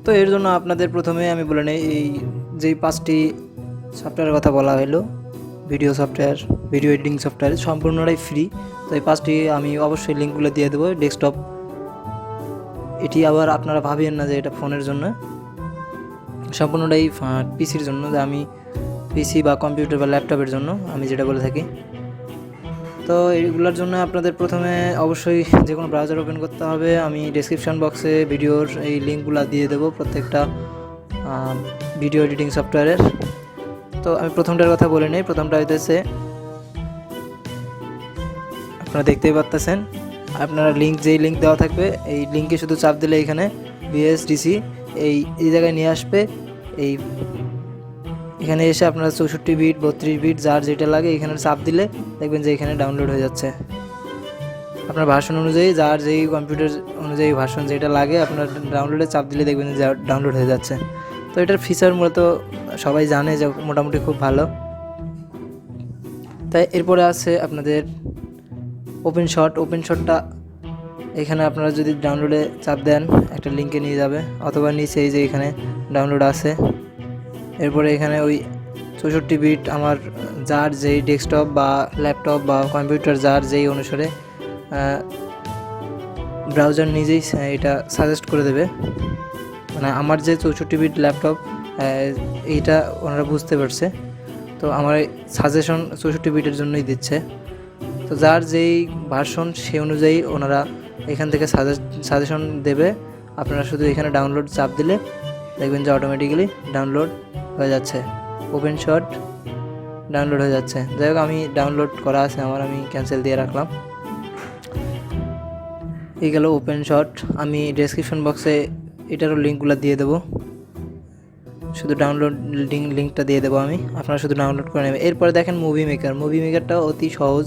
তো এর জন্য আপনাদের প্রথমে আমি বলে নেই এই যেই 5টি সফটওয়্যারের কথা বলা হলো, video software, video editing software সম্পূর্ণটাই ফ্রি। তো এই 5টি আমি অবশ্যই লিঙ্কগুলো দিয়ে দেবো ডেস্কটপ। এটি আবার আপনারা ভাবেন না যে এটা ফোনের জন্য, সম্পূর্ণটাই পিসির জন্য, যে আমি পিসি বা কম্পিউটার বা ল্যাপটপের জন্য আমি যেটা বলে থাকি। তো এইগুলোর জন্য আপনাদের প্রথমে অবশ্যই যে কোনো ব্রাউজার ওপেন করতে হবে। আমি ডেসক্রিপশন বক্সে ভিডিওর এই লিঙ্কগুলো দিয়ে দেবো প্রত্যেকটা ভিডিও এডিটিং সফটওয়্যারের। তো আমি প্রথমটার কথা বলে নিই। প্রথমটা হইতেছে, আপনারা দেখতেই পাচ্ছেন, আপনারা যেই লিঙ্ক দেওয়া থাকবে এই লিঙ্কে শুধু চাপ দিলে এখানে বিএসডিসি এই জায়গায় নিয়ে আসবে। এখানে এসে আপনারা 64 বিট 32 বিট যার যেটা লাগে এখানে চাপ দিলে দেখবেন যে এখানে ডাউনলোড হয়ে যাচ্ছে। আপনার ভার্সন অনুযায়ী, যার যেই কম্পিউটার অনুযায়ী ভার্সন যেটা লাগে আপনার ডাউনলোডে চাপ দিলে দেখবেন যে ডাউনলোড হয়ে যাচ্ছে। তো এটার ফিচার মূলত সবাই জানে যে মোটামুটি খুব ভালো। তাই এরপরে আছে আপনাদের ওপেন শটটা। এখানে আপনারা যদি ডাউনলোডে চাপ দেন একটা লিঙ্কে নিয়ে যাবে, অথবা নিচে এই যে এখানে ডাউনলোড আছে। এরপরে এখানে ওই 64 বিট আমার যার যেই ডেস্কটপ বা ল্যাপটপ বা কম্পিউটার যার যেই অনুসারে ব্রাউজার নিজেই এটা সাজেস্ট করে দেবে। মানে আমার যে 64 বিট ল্যাপটপ এইটা ওনারা বুঝতে পারছে, তো আমার সাজেশন 64 বিটের জন্যই দিচ্ছে। তো যার যেই ভার্সন সেই অনুযায়ী ওনারা এখান থেকে সাজেশন দেবে। আপনারা শুধু এখানে ডাউনলোড চাপ দিলে দেখবেন যে অটোমেটিক্যালি ডাউনলোড হয়ে যাচ্ছে, ওপেন শট ডাউনলোড হয়ে যাচ্ছে। যাই হোক, আমি ডাউনলোড করা আছে আমার, আমি ক্যান্সেল দিয়ে রাখলাম। এই গেল ওপেন শট। আমি ডেসক্রিপশন বক্সে এটারও লিঙ্কগুলো দিয়ে দেবো, শুধু ডাউনলোড লিঙ্কটা দিয়ে দেবো আমি, আপনারা শুধু ডাউনলোড করে নেবেন। এরপরে দেখেন মুভি মেকারটা অতি সহজ।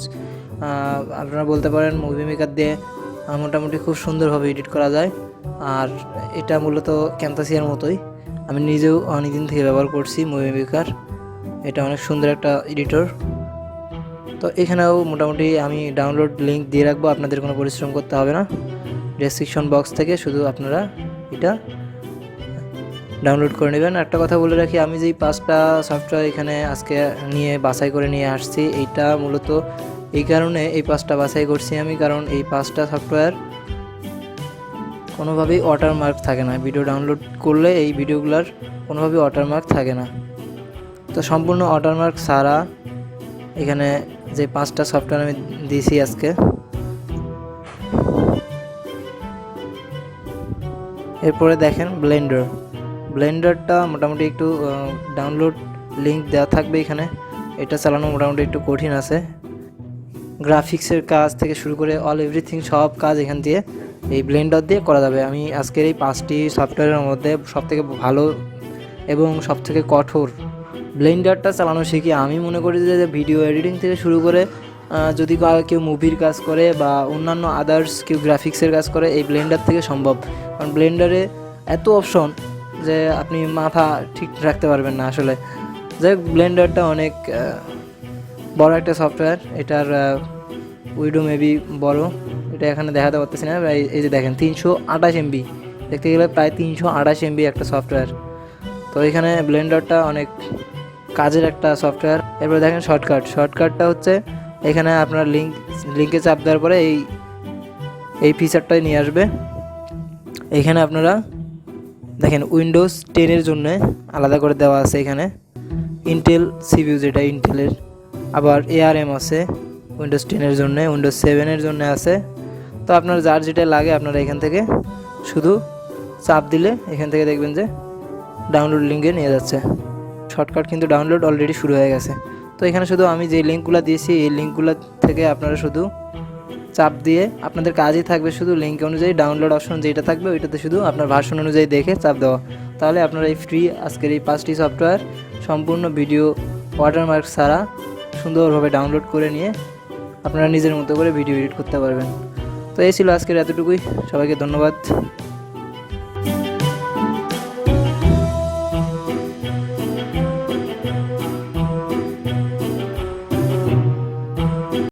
আপনারা বলতে পারেন মুভি মেকার দিয়ে মোটামুটি খুব সুন্দরভাবে এডিট করা যায়। আর এটা মূলত ক্যামতাসিয়ার মতোই, আমি নিজেও অনেকদিন থেকে ব্যবহার করছি মুভি মেকার। এটা অনেক সুন্দর একটা এডিটর। তো এখানেও মোটামুটি আমি ডাউনলোড লিঙ্ক দিয়ে রাখবো, আপনাদের কোনো পরিশ্রম করতে হবে না। ডেসক্রিপশন বক্স থেকে শুধু আপনারা এটা ডাউনলোড করে নেবেন। একটা কথা বলে রাখি, আমি যেই 5টা সফটওয়্যার এখানে আজকে বাছাই করে নিয়ে আসছি, এইটা মূলত এই কারণে এই 5টা বাছাই করছি আমি, কারণ এই 5টা সফটওয়্যার কোনোভাবেই ওয়াটারমার্ক থাকে না। ভিডিও ডাউনলোড করলে এই ভিডিওগুলোর কোনোভাবেই ওয়াটারমার্ক থাকে না। তো সম্পূর্ণ ওয়াটারমার্ক ছাড়া এখানে যে 5টা সফটওয়্যার আমি দিয়েছি আজকে। এরপরে দেখেন ব্লেন্ডারটা মোটামুটি একটু ডাউনলোড লিঙ্ক দেওয়া থাকবে এখানে। এটা চালানো মোটামুটি একটু কঠিন আছে। গ্রাফিক্সের কাজ থেকে শুরু করে এভরিথিং সব কাজ এখান দিয়ে এই ব্লেন্ডার দিয়ে করা যাবে। আমি আজকের এই 5টি সফটওয়্যারের মধ্যে সবথেকে ভালো এবং সবথেকে কঠোর ব্লেন্ডারটা চালানো শিখি। আমি মনে করি যে ভিডিও এডিটিং থেকে শুরু করে যদি কেউ মুভির কাজ করে বা অন্যান্য আদার্স কেউ গ্রাফিক্সের কাজ করে, এই ব্লেন্ডার থেকে সম্ভব। কারণ ব্লেন্ডারে এত অপশন যে আপনি মাথা ঠিক রাখতে পারবেন না আসলে। যাই হোক, ব্লেন্ডারটা অনেক বড় একটা সফটওয়্যার। এটার উইডো মেবি বড়, এটা এখানে দেখাতে পারতেছি না। এই যে দেখেন 328 MB, দেখতে গেলে প্রায় 328 MB একটা সফটওয়্যার। তো এখানে ব্লেন্ডারটা অনেক কাজের একটা সফটওয়্যার। এরপরে দেখেন শর্টকাটটা হচ্ছে এখানে আপনার লিঙ্কে চাপ দেওয়ার পরে এই ফিচারটাই নিয়ে আসবে। এখানে আপনারা দেখেন উইন্ডোজ 10-এর জন্য আলাদা করে দেওয়া আছে। এখানে ইন্টেল সিপিইউ, যেটা ইন্টেলের, আবার ARM আছে উইন্ডোজ 10-এর জন্য, উইন্ডোজ 7-এর জন্য আছে। তো আপনার যার যেটা লাগে আপনারা এখান থেকে শুধু চাপ দিলে এখান থেকে দেখবেন যে ডাউনলোড লিঙ্কে নিয়ে যাচ্ছে। শর্টকাট কিন্তু ডাউনলোড অলরেডি শুরু হয়ে গেছে। তো এখানে শুধু আমি যে লিঙ্কগুলো দিয়েছি এই লিঙ্কগুলো থেকে আপনারা শুধু চাপ দিয়ে আপনাদের কাজই থাকবে শুধু লিঙ্ক অনুযায়ী ডাউনলোড অপশন যেটা থাকবে ওইটাতে শুধু আপনার ভার্সন অনুযায়ী দেখে চাপ দেওয়া। তাহলে আপনারা এই ফ্রি আজকের এই 5টি সফটওয়্যার সম্পূর্ণ ভিডিও ওয়াটারমার্ক ছাড়া সুন্দরভাবে ডাউনলোড করে নিয়ে আপনারা নিজের মতো করে ভিডিও এডিট করতে পারবেন। তো এই ছিল আজকের এতটুকুই। সবাইকে ধন্যবাদ।